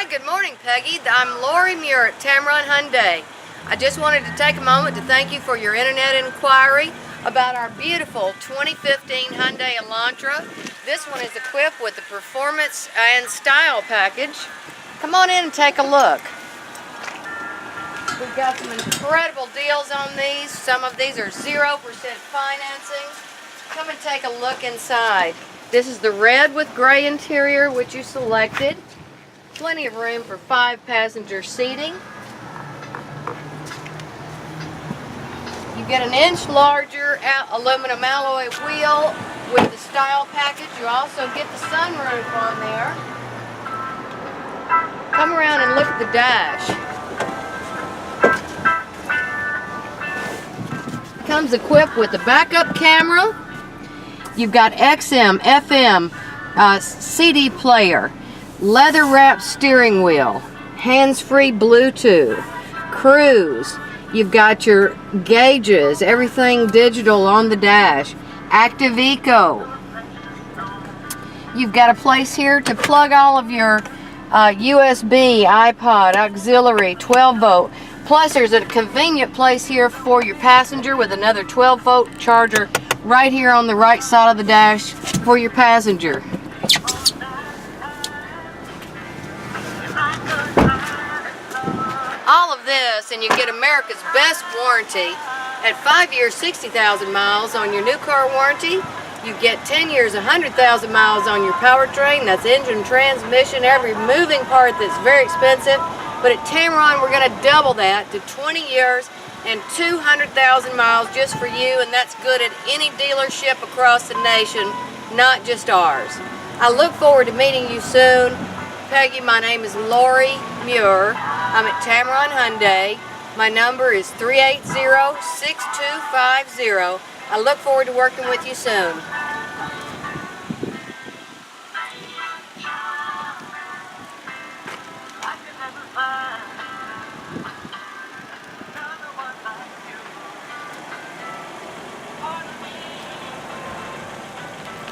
Good morning, Peggy. I'm Lori Muir at Tameron Hyundai. I just wanted to take a moment to thank you for your internet inquiry about our beautiful 2015 Hyundai Elantra. This one is equipped with the performance and style package. Come on in and take a look. We've got some incredible deals on these. Some of these are 0% financing. Come and take a look inside. This is the red with gray interior, which you selected. Plenty of room for 5-passenger seating. You get an inch larger aluminum alloy wheel with the style package. You also get the sunroof on there. Come around and look at the dash. Comes equipped with a backup camera. You've got XM, FM, CD player, leather-wrapped steering wheel, hands-free Bluetooth, cruise. You've got your gauges, everything digital on the dash, active eco. You've got a place here to plug all of your USB, iPod, auxiliary, 12-volt. Plus, there's a convenient place here for your passenger with another 12-volt charger right here on the right side of the dash for your passenger. All of this, and you get America's best warranty at 5 years, 60,000 miles on your new car warranty. You get 10 years, 100,000 miles on your powertrain. That's engine, transmission, every moving part that's very expensive. But at Tameron, we're going to double that to 20 years and 200,000 miles just for you, and that's good at any dealership across the nation, not just ours. I look forward to meeting you soon. Peggy, my name is Lori Muir. I'm at Tameron Hyundai. My number is 380-6250. I look forward to working with you soon.